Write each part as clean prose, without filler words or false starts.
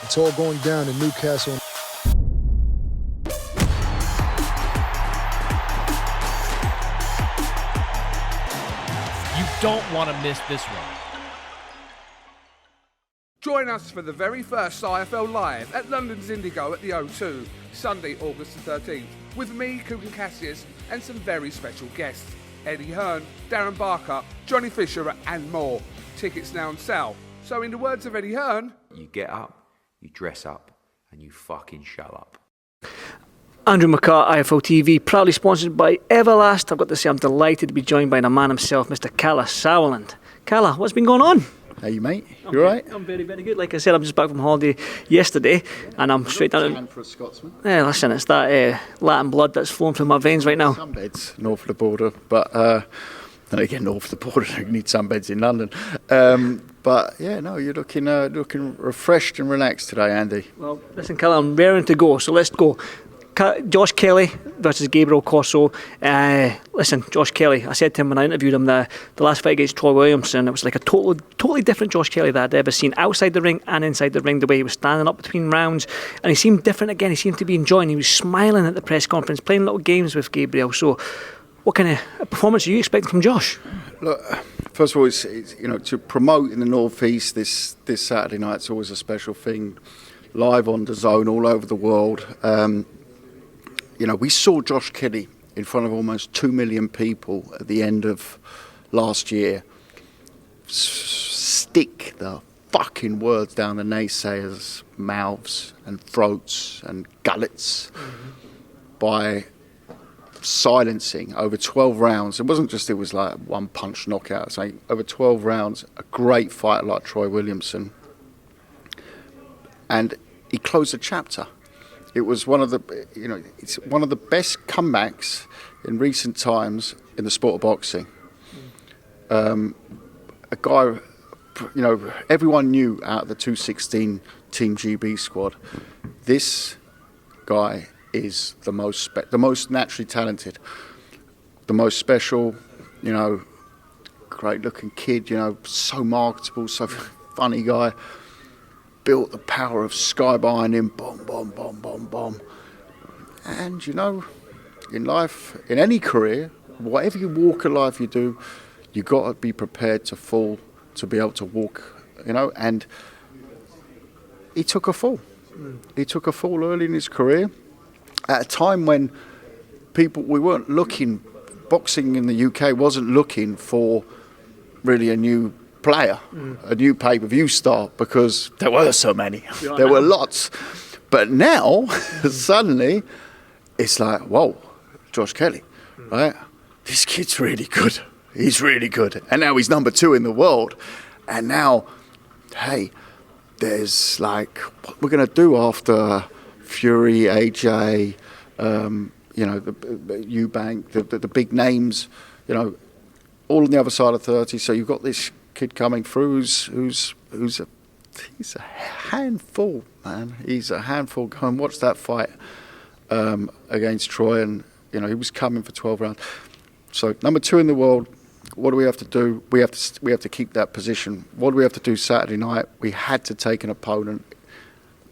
It's all going down in Newcastle. You don't want to miss this one. Join us for the very first IFL Live at London's Indigo at the O2, Sunday, August the 13th, with me, Kugan Cassius, and some very special guests. Eddie Hearn, Darren Barker, Johnny Fisher, and more. Tickets now on sale. So in the words of Eddie Hearn, you get up, you dress up, and you fucking show up. Andrew McCART, IFL TV, proudly sponsored by Everlast. I've got to say I'm delighted to be joined by the man himself, Mr. Kalle Sauerland. Kalle, what's been going on? Hey mate, you alright? I'm very, very good. Like I said, I'm just back from holiday yesterday and I'm straight down for a Scotsman. Yeah, listen, it's that Latin blood that's flowing through my veins right now. Sunbeds north of the border, but then again, north of the border, you need sunbeds in London. But yeah, no, you're looking refreshed and relaxed today, Andy. Well, listen, Kalle, I'm raring to go, so let's go. Josh Kelly versus Gabriel Corzo. Listen, Josh Kelly, I said to him when I interviewed him the last fight against Troy Williamson, it was like a totally different Josh Kelly that I'd ever seen outside the ring and inside the ring, the way he was standing up between rounds, and he seemed different again. He seemed to be enjoying. He was smiling at the press conference, playing little games with Gabriel. So what kind of performance are you expecting from Josh? Look, first of all, it's to promote in the North East this Saturday night, it's always a special thing, live on the zone all over the world. We saw Josh Kelly in front of almost 2 million people at the end of last year stick the fucking words down the naysayers' mouths and throats and gullets by silencing over 12 rounds. It was like one punch knockout. It's like over 12 rounds, a great fighter like Troy Williamson. And he closed the chapter. It was one of the best comebacks in recent times in the sport of boxing. A guy, everyone knew out of the 216 Team GB squad, this guy is the most naturally talented, the most special, great looking kid, so marketable, so funny guy. Built the power of Sky behind him, bomb, bomb, bomb, bomb, bomb. And in life, in any career, whatever you walk of life you do, you got to be prepared to fall to be able to walk, and he took a fall. He took a fall early in his career at a time when we weren't looking, boxing in the UK wasn't looking for really a new player, a new pay-per-view star, because there were so many. There were lots. But now, suddenly, it's like, whoa, Josh Kelly, right? This kid's really good. He's really good. And now he's number 2 in the world. And now, hey, there's like, what we're going to do after Fury, AJ, the Eubank, the big names, all on the other side of 30. So you've got this kid coming through he's a handful, man. He's a handful. Go and watch that fight against Troy, and he was coming for 12 rounds. So number 2 in the world. What do we have to do? We have to keep that position. What do we have to do Saturday night? We had to take an opponent.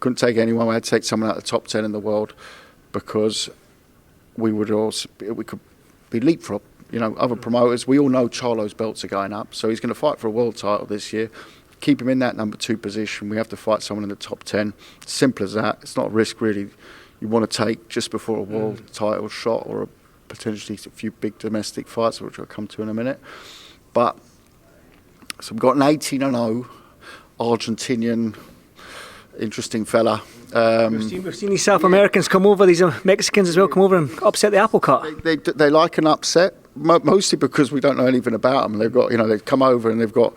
Couldn't take anyone. We had to take someone out of the top 10 in the world, because we could be leapfrog. Other promoters, we all know Charlo's belts are going up, so he's going to fight for a world title this year. Keep him in that number 2 position. We have to fight someone in the top 10. Simple as that. It's not a risk, really, you want to take just before a world title shot, or potentially a few big domestic fights, which I'll come to in a minute. But, so we've got an 18-0 Argentinian, interesting fella. We've seen these South Americans come over, these Mexicans as well, come over and upset the apple cart. They like an upset, mostly because we don't know anything about them. They've got, they've come over and they've got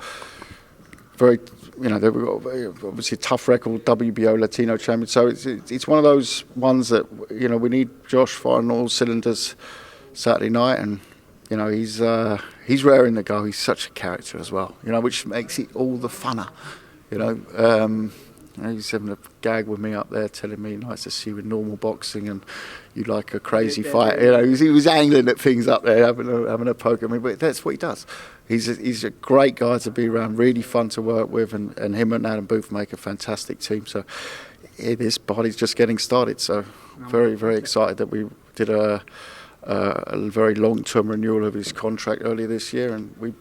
they've got obviously a tough record, WBO Latino champion. So it's one of those ones that we need Josh firing all cylinders Saturday night, and he's raring to go. He's such a character as well, which makes it all the funner. He's having a gag with me up there, telling me nice to see you in normal boxing and you like a crazy fight. He was angling at things up there, having a poke at me. But that's what he does. He's a great guy to be around, really fun to work with, and him and Adam Booth make a fantastic team. So this body's just getting started. So very, very excited that we did a very long-term renewal of his contract earlier this year, and we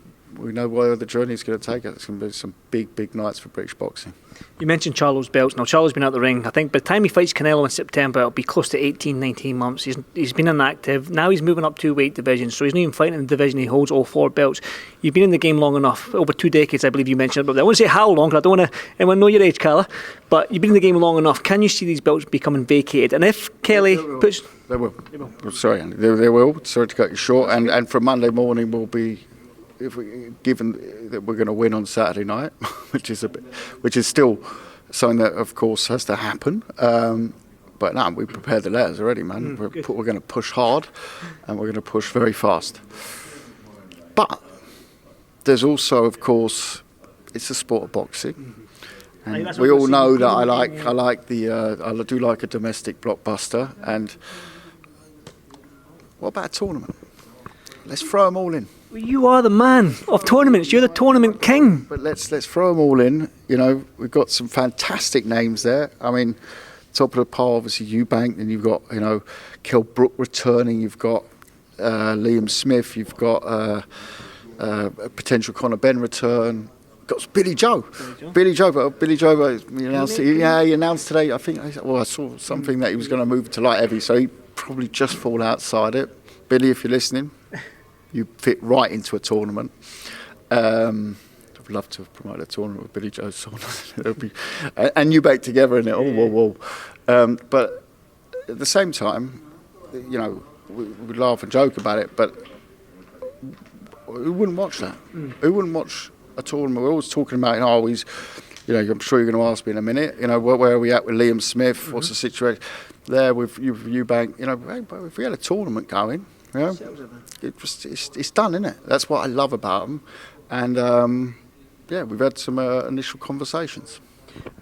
know where the journey is going to take us. It's going to be some big nights for British boxing. You mentioned Charlo's belts. Now, Charlo's been out the ring. I think by the time he fights Canelo in September, it'll be close to 18, 19 months. He's been inactive. Now he's moving up 2 weight divisions, so he's not even fighting in the division. He holds all 4 belts. You've been in the game long enough, over 2 decades, I believe you mentioned. But I won't say how long, because I don't want anyone to know your age, Kalle. But you've been in the game long enough. Can you see these belts becoming vacated? And if Kelly puts... They will. Sorry, they will. Sorry to cut you short. And for Monday morning, we'll be... given that we're going to win on Saturday night, which is still something that, of course, has to happen. But no, we prepared the letters already, man. We're going to push hard, and we're going to push very fast. But there's also, of course, it's a sport of boxing, and we all know that I do like a domestic blockbuster. And what about a tournament? Let's throw them all in. Well, you are the man of tournaments. You're the tournament king. But let's throw them all in. You know, we've got some fantastic names there. I mean, top of the pile, obviously Eubank. Then you've got, Brook returning. You've got Liam Smith. You've got a potential Conor Benn return. Got Billy Joe. Billy Joe, he announced he announced today. I saw something that he was going to move to light heavy, so he probably just fall outside it. Billy, if you're listening, you fit right into a tournament. I'd love to promote a tournament with Billy Joe and Eubank together in it. Whoa. But at the same time, we laugh and joke about it, but who wouldn't watch that? Who wouldn't watch a tournament? We're always talking about, I'm sure you're going to ask me in a minute, where are we at with Liam Smith? What's the situation there with Eubank? If we had a tournament going, it's done, isn't it? That's what I love about them. And we've had some initial conversations.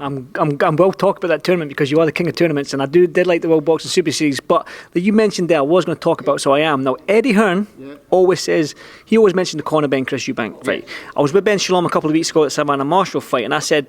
I'm well talk about that tournament because you are the king of tournaments, and I did like the World Boxing Super Series. But that you mentioned there, I was going to talk about, so I am now. Eddie Hearn always mentioned the Conor Benn Chris Eubank fight. I was with Ben Shalom a couple of weeks ago at the Savannah Marshall fight, and I said,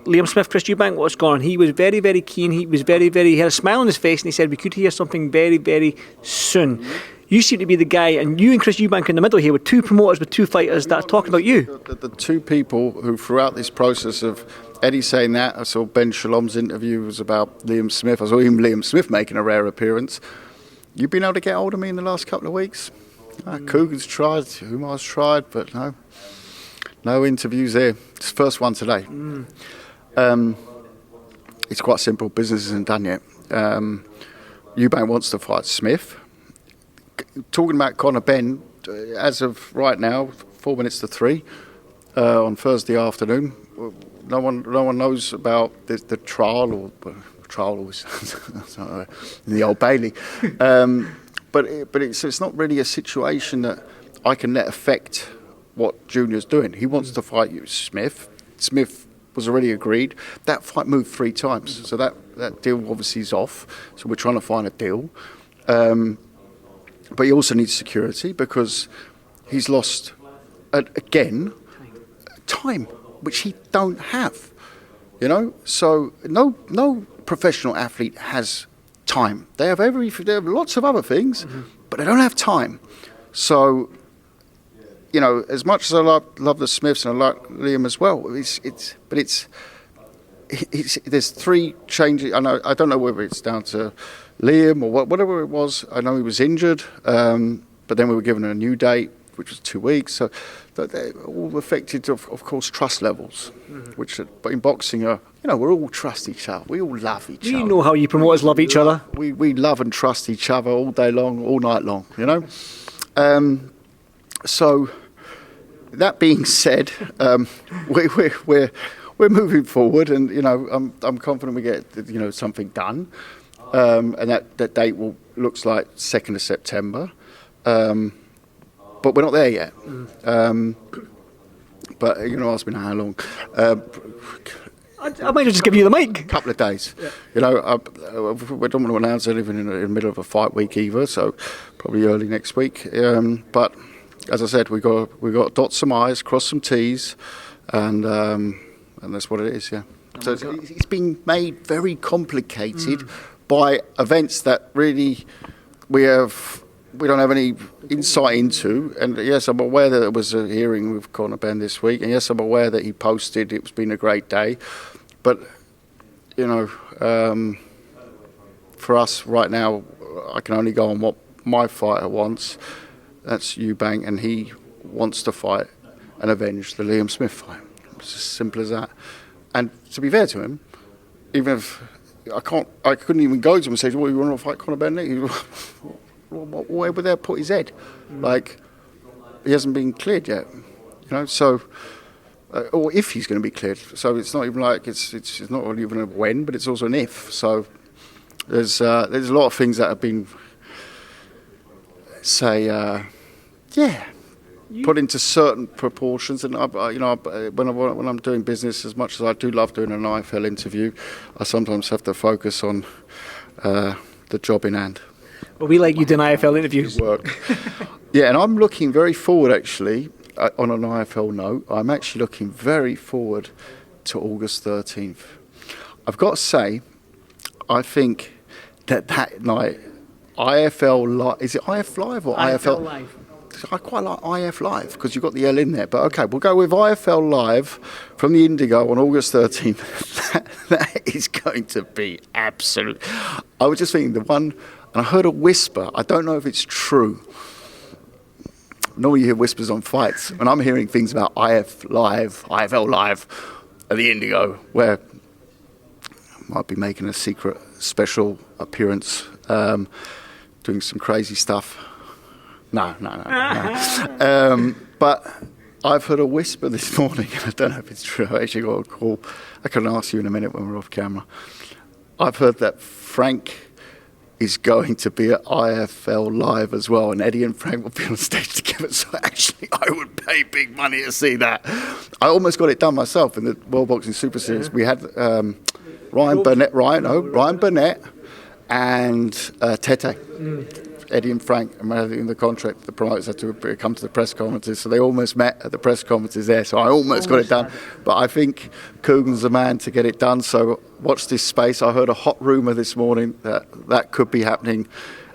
Liam Smith, Chris Eubank, what's going on? He was very, very keen. He was he had a smile on his face, and he said we could hear something very, very soon. You seem to be the guy, and you and Chris Eubank in the middle here with 2 promoters with 2 fighters that are talking about you. The 2 people who, throughout this process of Eddie saying that, I saw Ben Shalom's interview was about Liam Smith. I saw even Liam Smith making a rare appearance. You've been able to get hold of me in the last couple of weeks? Coogan's tried, Umar's tried, but no interviews there. It's the first one today. It's quite simple. Business isn't done yet. Eubank wants to fight Smith. Talking about Conor Benn, as of right now, 4 minutes to 3 on Thursday afternoon. No one knows about the trial in the Old Bailey, but it's not really a situation that I can let affect what Junior's doing. He wants to fight you, Smith. Smith was already agreed. That fight moved 3 times, so that deal obviously is off. So we're trying to find a deal. But he also needs security because he's lost, again, time, which he don't have. So no professional athlete has time. They have lots of other things, but they don't have time. So, as much as I love the Smiths and I like Liam as well, there's 3 changes. I don't know whether it's down to Liam or whatever it was. I know he was injured, but then we were given a new date, which was 2 weeks. So they all affected, of course, trust levels, but in boxing, we all trust each other. We all love each other. Do you know how you promoters love each other? We love and trust each other all day long, all night long, So that being said, we're moving forward, and I'm confident we get something done, and that date looks like 2nd of September, but we're not there yet. But you're going to ask me how long. I might just give you the mic. Couple of days. You know, we don't want to announce anything in the middle of a fight week either, so probably early next week. But as I said, we got to dot some I's, cross some T's, and that's what it is. Yeah. So it's been made very complicated by events that really we don't have any insight into. And yes, I'm aware that there was a hearing with Conor Benn this week, and yes, I'm aware that he posted it's been a great day. But, you know, for us right now, I can only go on what my fighter wants. That's Eubank, and he wants to fight and avenge the Liam Smith fight. It's as simple as that. And to be fair to him, even if I couldn't even go to him and say, "Well, you want to fight Conor Benn?" Where would they put his head? Like, he hasn't been cleared yet, you know. So, or if he's going to be cleared, so it's not even like it's not even a when, but it's also an if. So there's a lot of things that have been put into certain proportions, and when I'm doing business, as much as I do love doing an IFL interview, I sometimes have to focus on the job in hand. Well, we like you doing IFL interviews. Work. Yeah, and I'm looking very forward, actually, on an IFL note, I'm actually looking very forward to August 13th. I've got to say, I think that night, IFL Live, is it IF Live or IFL Live? I quite like IF Live because you've got the L in there. But okay, we'll go with IFL Live from the Indigo on August 13th. that is going to be absolute. I was just thinking the one, and I heard a whisper. I don't know if it's true. Normally you hear whispers on fights, and I'm hearing things about IFL Live at the Indigo, where I might be making a secret special appearance, doing some crazy stuff. No. But I've heard a whisper this morning, and I don't know if it's true. I actually got a call. I can ask you in a minute when we're off camera. I've heard that Frank is going to be at IFL Live as well, and Eddie and Frank will be on stage together. So actually, I would pay big money to see that. I almost got it done myself in the World Boxing Super Series. We had Ryan Burnett, and Tete. Eddie and Frank, and in the contract, the promoters had to come to the press conferences, so they almost met at the press conferences there. So I almost got it done, but I think Coogan's the man to get it done. So watch this space. I heard a hot rumour this morning that could be happening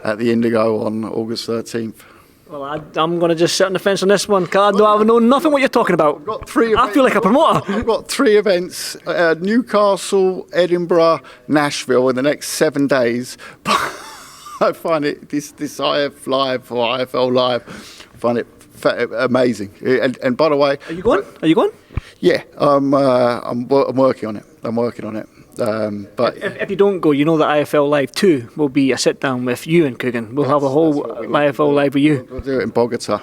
at the Indigo on August 13th. Well, I'm going to just sit on the fence on this one, Carl. I know nothing what you're talking about. Got three. I feel like a promoter. I've got 3 events: Newcastle, Edinburgh, Nashville in the next 7 days. I find it this IF Live or IFL Live. I find it amazing. And by the way, are you going? Yeah, I'm working on it. But if you don't go, you know that IFL Live 2 will be a sit down with you and Coogan. We'll have a whole IFL Live with you. We'll do it in Bogota.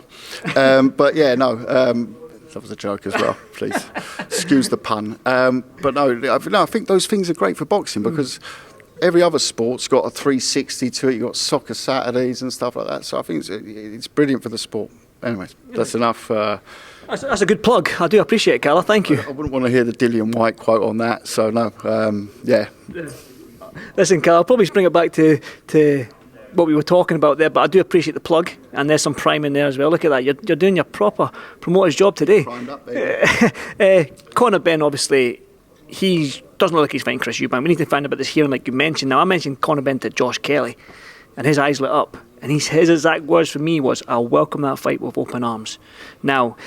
But yeah, no. That was a joke as well. Please excuse the pun. But no, I think those things are great for boxing because every other sport's got a 360 to it. You've got soccer Saturdays and stuff like that. So I think it's brilliant for the sport. Anyways, that's enough. That's a good plug. I do appreciate it, Kalle. Thank you. I wouldn't want to hear the Dillian White quote on that. So no, yeah. Listen, Kalle, I'll probably bring it back to what we were talking about there, but I do appreciate the plug, and there's some prime in there as well. Look at that. You're doing your proper promoter's job today. Primed up, baby. Conor Benn, obviously, he doesn't look like he's fighting Chris Eubank. We need to find out about this hearing like you mentioned. Now, I mentioned Conor Benn to Josh Kelly, and his eyes lit up. And his exact words for me was, "I'll welcome that fight with open arms." Now,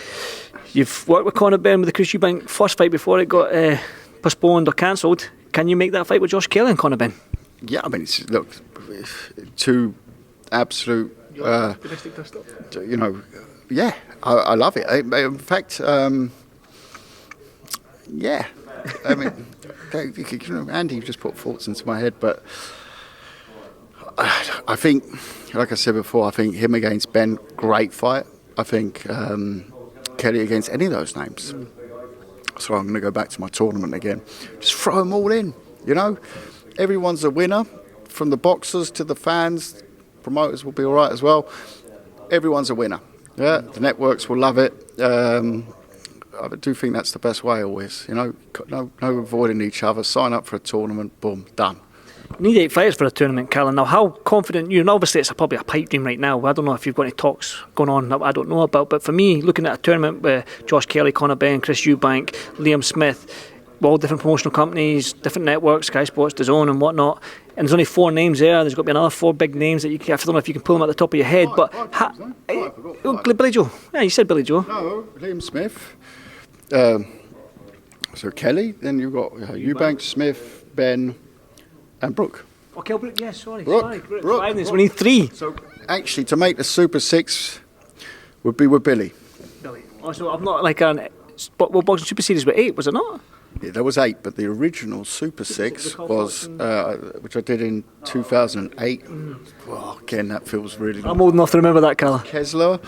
you've worked with Conor Benn with the Chris Eubank first fight before it got postponed or cancelled. Can you make that fight with Josh Kelly and Conor Benn? Yeah, I mean, look, 2 absolute, yeah, I love it. In fact, yeah, I mean, Andy just put thoughts into my head, but I think, like I said before, I think him against Benn, great fight. I think Kelly against any of those names. So I'm going to go back to my tournament again. Just throw them all in, you know. Everyone's a winner, from the boxers to the fans. Promoters will be all right as well. Everyone's a winner. Yeah, the networks will love it. I do think that's the best way always. No avoiding each other. Sign up for a tournament. Boom, done. You need 8 fighters for a tournament, Kalle. Now, how confident you? And obviously, it's probably a pipe dream right now. I don't know if you've got any talks going on that I don't know about. But for me, looking at a tournament with Josh Kelly, Conor Benn, Chris Eubank, Liam Smith, all different promotional companies, different networks, Sky Sports, DAZN and whatnot, and there's only 4 names there. There's got to be another 4 big names that you can, I don't know if you can pull them at the top of your head. Billy Joe. Yeah, you said Billy Joe. No, Liam Smith. So Kelly, then you've got Eubank, Smith, Benn, and Brook. Okay, Brook, yeah, sorry. Brook. We need 3. So actually, to make the Super 6 would be with Billy. Billy. Also, I'm not like an boxing Super Series with 8, was it not? Yeah, there was 8, but the original Super 6 was, which I did in 2008. Well, again, that feels really... I'm old enough to remember that, Kalle. Kessler,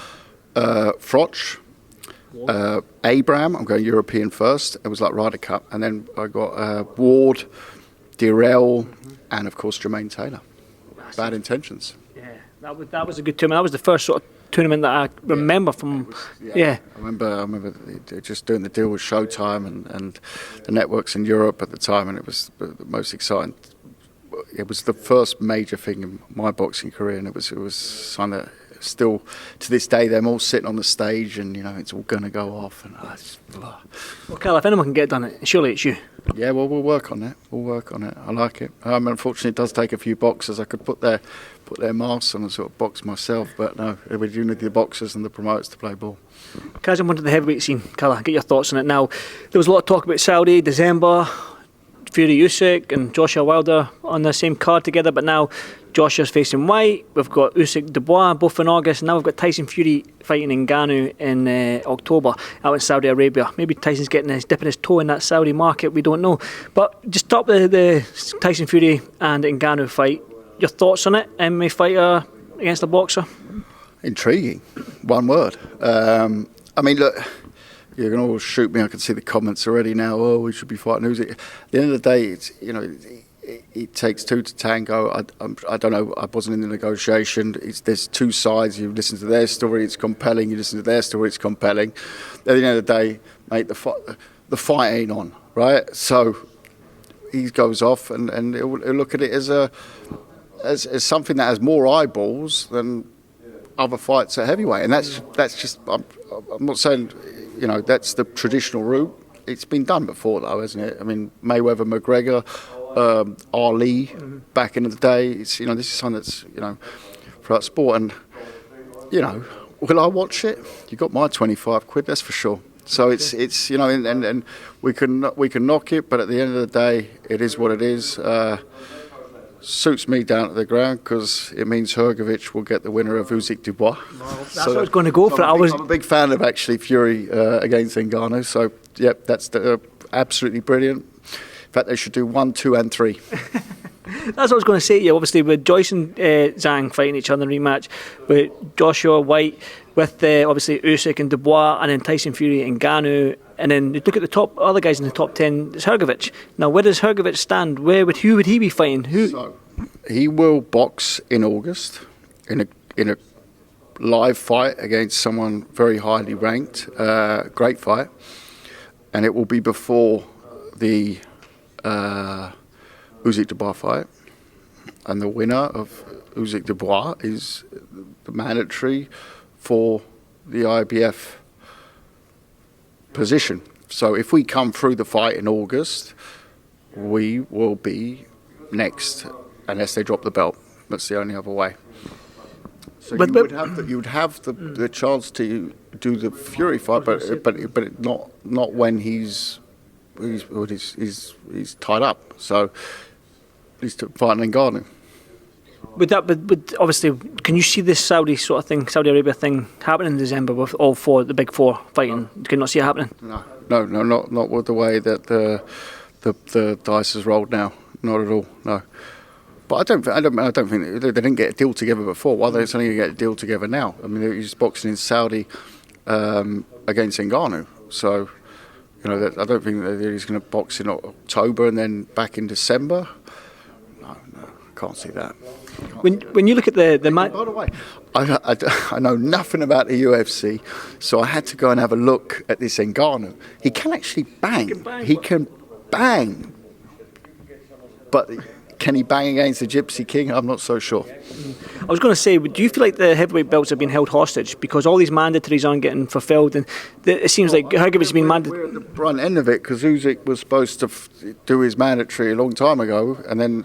Froch, Abraham, I'm going European first. It was like Ryder Cup. And then I got Ward, Jerrell, and of course Jermaine Taylor. Bad Intentions. Yeah, that was a good tournament. That was the first sort of tournament that I remember from. I remember just doing the deal with Showtime and the networks in Europe at the time, and it was the most exciting. It was the first major thing in my boxing career, and it was something that still to this day they're all sitting on the stage, and it's all going to go off. And Well, Kalle, if anyone can get it done, surely it's you. Yeah, well, we'll work on it. I like it. Unfortunately, it does take a few boxers. I could put their masks on and sort of box myself, but no, we do need the boxers and the promoters to play ball. Kazim wanted the heavyweight scene. Kalle, get your thoughts on it now. There was a lot of talk about Saudi, December, Fury Usyk and Joshua Wilder on the same card together, but now Joshua's facing White. We've got Usyk Dubois both in August, and now we've got Tyson Fury fighting Ngannou in October out in Saudi Arabia. Maybe Tyson's dipping his toe in that Saudi market, we don't know. But just stop the Tyson Fury and Ngannou fight. Your thoughts on it? MMA fighter against a boxer? Intriguing. One word. I mean, look, you're going to all shoot me. I can see the comments already now. Oh, we should be fighting. At the end of the day, it's it takes 2 to tango. I don't know. I wasn't in the negotiation. There's 2 sides. You listen to their story, it's compelling. You listen to their story, it's compelling. At the end of the day, mate, the fight ain't on, right? So he goes off, and he'll look at it as something that has more eyeballs than other fights at heavyweight, and that's just. I'm not saying that's the traditional route. It's been done before, though, hasn't it? I mean, Mayweather, McGregor, Ali, back in the day. It's this is something that's for that sport, and will I watch it? You got my 25 quid, that's for sure. So it's and we can knock it, but at the end of the day, it is what it is. Suits me down to the ground because it means Hrgovic will get the winner of Usyk Dubois. That's what I was going to go for. I'm a big fan of actually Fury against Ngannou. So yep, that's absolutely brilliant. In fact, they should do 1, 2, and 3. That's what I was going to say to you. Obviously, with Joyce and Zhang fighting each other in the rematch, with Joshua White, with obviously Usyk and Dubois, and then Tyson Fury and Ngannou, and then you look at the top other guys in the top 10. It's Hrgovic. Now, where does Hrgovic stand? Who would he be fighting? Who? So, he will box in August in a live fight against someone very highly ranked. Great fight, and it will be before the Usyk Dubois fight, and the winner of Usyk Dubois is the mandatory for the IBF position. So if we come through the fight in August, we will be next, unless they drop the belt. That's the only other way. So you would have the chance to do the Fury fight, but not when he's tied up. So he's fighting Ngannou. But obviously, can you see this Saudi Arabia thing happening in December with all 4, the big 4 fighting? You cannot see it happening. No, not with the way that the dice has rolled now. Not at all. No. But I don't think they didn't get a deal together before. Why are they suddenly going to get a deal together now? I mean, he's boxing in Saudi against Ngannou. So, I don't think that he's going to box in October and then back in December. No, can't see that. When you look at the man. By the way, I know nothing about the UFC, so I had to go and have a look at this Ngannou. He can actually bang. He can bang. But can he bang against the Gypsy King? I'm not so sure. I was going to say, do you feel like the heavyweight belts have been held hostage because all these mandatories aren't getting fulfilled, and it seems like Hergovic's been mandated? We're at the front end of it because Usyk was supposed to do his mandatory a long time ago, and then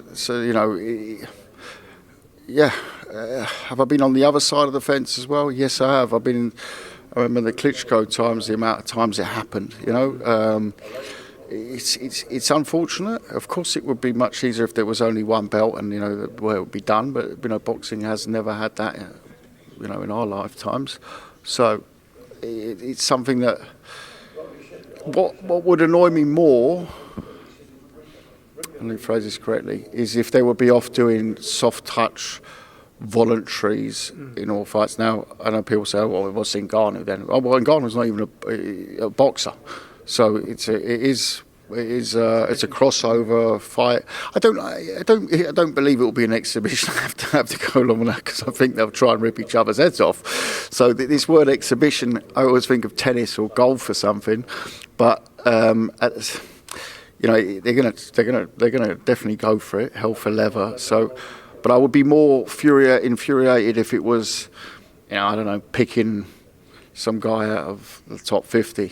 have I been on the other side of the fence as well? Yes, I have. I remember the Klitschko times, the amount of times it happened. It's unfortunate. Of course, it would be much easier if there was only one belt and where it would be done. But boxing has never had that, in our lifetimes. So it's something that what would annoy me more, and let me phrase this correctly, is if they would be off doing soft touch voluntaries in all fights. Now I know people say, "Well, it was Ngannou then." Oh, well, Ngannou's not even a boxer. So it is a crossover fight. I don't believe it will be an exhibition. I have to go along with that because I think they'll try and rip each other's heads off. So this word exhibition, I always think of tennis or golf or something. But they're gonna definitely go for it, hell for leather. So, but I would be more infuriated if it was, I don't know, picking some guy out of the top 50.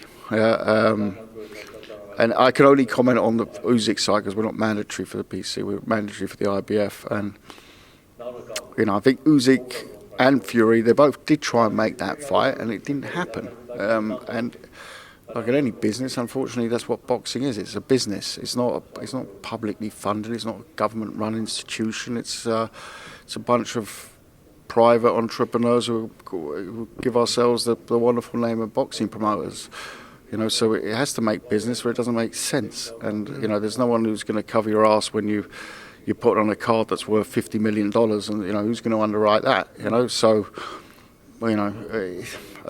And I can only comment on the Usyk side because we're not mandatory for the PC, we're mandatory for the IBF. And I think Usyk and Fury, they both did try and make that fight, and it didn't happen. And like in any business, unfortunately, that's what boxing is. It's a business. It's not publicly funded. It's not a government-run institution. It's a bunch of private entrepreneurs who give ourselves the wonderful name of boxing promoters. So it has to make business where it doesn't make sense. And, there's no one who's going to cover your ass when you put on a card that's worth $50 million and, who's going to underwrite that, So, I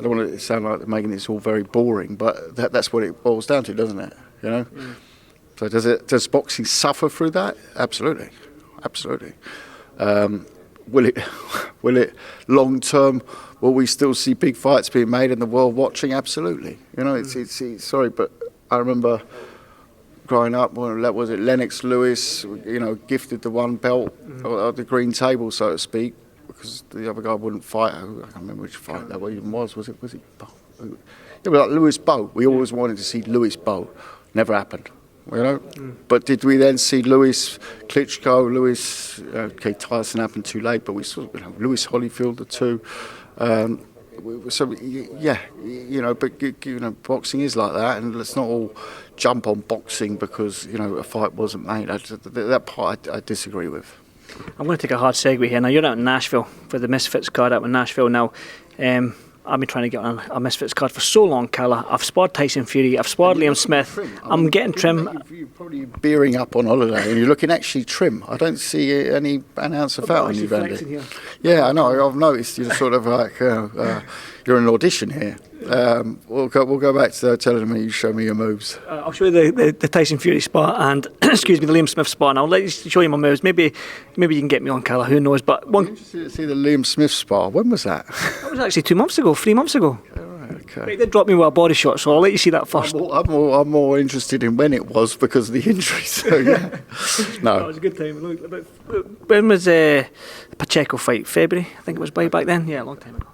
don't want to sound like making this all very boring, but that's what it boils down to, doesn't it? So does boxing suffer through that? Absolutely. Will it long term? Will we still see big fights being made in the world watching? Absolutely. It's sorry, but I remember growing up. Was it Lennox Lewis? Gifted the one belt at the green table, so to speak, because the other guy wouldn't fight. I can't remember which fight that even was. Was it? Bowe? It was like Lewis Bowe. We always wanted to see Lewis Bowe. Never happened. But did we then see Lewis Klitschko, Tyson happened too late, but we saw Lewis Holyfield, the two. But boxing is like that, and let's not all jump on boxing because a fight wasn't made. That part I disagree with. I'm going to take a hard segue here. Now you're out in Nashville for the Misfits card out in Nashville now. I've been trying to get on a Misfits card for so long, Kalle. I've sparred Tyson Fury, I've sparred Liam Smith. I'm getting trim. You're probably beering up on holiday and you're looking actually trim. I don't see any ounce of fat on you, Randy. Yeah, I know. I've noticed you're sort of like you're in an audition here. We'll go back to telling me you show me your moves. I'll show you the Tyson Fury spot and the Liam Smith spot, and I'll let you show you my moves. Maybe you can get me on, Kalle. Who knows? But I'm interested to see the Liam Smith spar. When was that? That was actually 3 months ago. Okay. They did drop me with a body shot, so I'll let you see that first. I'm more interested in when it was because of the injury. So yeah, no, that was a good time. Look, when was Pacheco fight? February, I think it was back then. Yeah, a long time ago.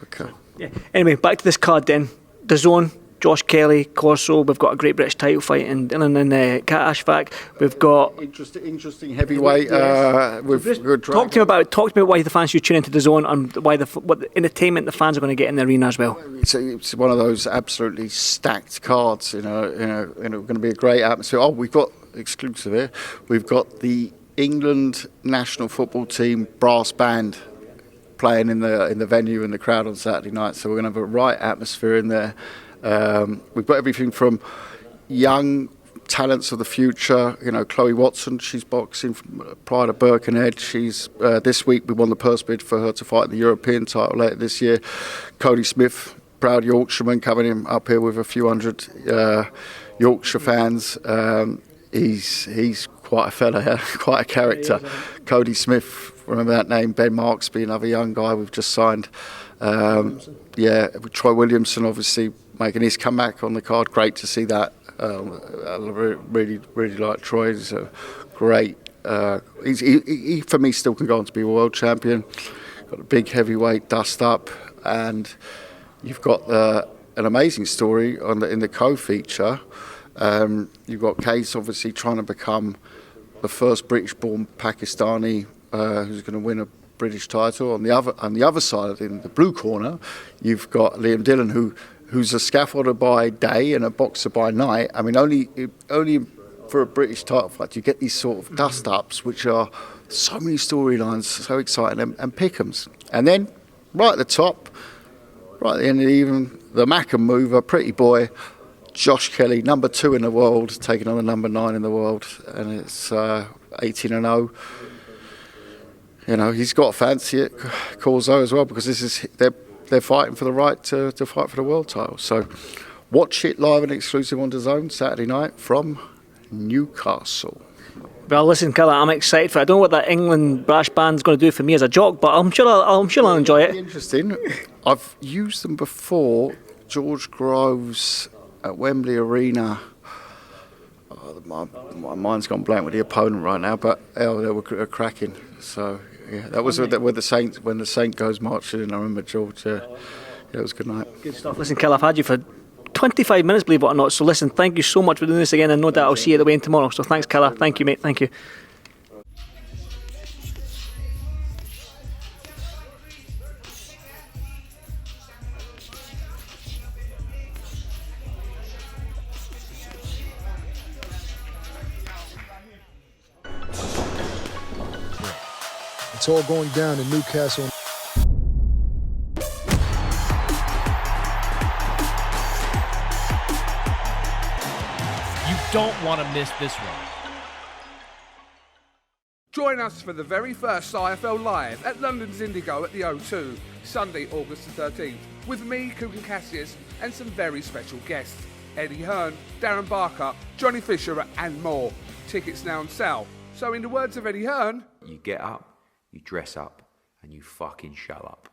Okay. Yeah. Anyway, back to this card then. The Zone, Josh Kelly, Corzo. We've got a Great British title fight in Dylan and Kat Ashfaq. We've got interesting heavyweight. Talk to me about why the fans should tune into The Zone and why what the entertainment the fans are going to get in the arena as well. It's one of those absolutely stacked cards. Going to be a great atmosphere. Oh, we've got exclusive here. We've got the England national football team brass band playing in the venue and the crowd on Saturday night, so we're going to have a right atmosphere in there. We've got everything from young talents of the future. Chloe Watson, she's boxing from Pride of Birkenhead. She's this week we won the purse bid for her to fight the European title later this year. Cody Smith, proud Yorkshireman, coming in up here with a few hundred Yorkshire fans. he's quite a fella, quite a character. Cody Smith, remember that name? Ben Marksby, another young guy we've just signed. Troy Williamson obviously making his comeback on the card. Great to see that. I really like Troy. He's a great. He for me still can go on to be a world champion. Got a big heavyweight dust up, and you've got an amazing story in the co-feature. You've got Case obviously trying to become the first British-born Pakistani who's going to win a British title. On the other side, in the blue corner, you've got Liam Dillon, who's a scaffolder by day and a boxer by night. I mean, only for a British title fight you get these sort of dust-ups, which are so many storylines, so exciting, and pick'ems. And then, right at the top, right at the end of the evening, the Mackham mover, pretty boy, Josh Kelly, number 2 in the world, taking on the number 9 in the world, and it's 18-0. You know, he's got to fancy it, Corzo as well, because they're fighting for the right to fight for the world title. So watch it live and exclusive on DAZN Saturday night from Newcastle. Well, listen, Kalle, I'm excited for it. I don't know what that England brass band's going to do for me as a jock, but I'm sure I'll enjoy it. Interesting. I've used them before. George Groves at Wembley Arena. My mind's gone blank with the opponent right now, but they were cracking. So yeah, that was when the Saint goes marching in. I remember George. Yeah, it was a good night. Good stuff. Listen, Kalle, I've had you for 25 minutes, believe it or not. So listen, thank you so much for doing this again, and no doubt I'll see you at the weigh-in tomorrow. So thanks, Kalle. Thank you, mate. Thank you. It's all going down in Newcastle. You don't want to miss this one. Join us for the very first IFL Live at London's Indigo at the O2, Sunday, August the 13th, with me, Kugan Cassius, and some very special guests. Eddie Hearn, Darren Barker, Johnny Fisher, and more. Tickets now on sale. So in the words of Eddie Hearn, You get up, you dress up, and you fucking show up.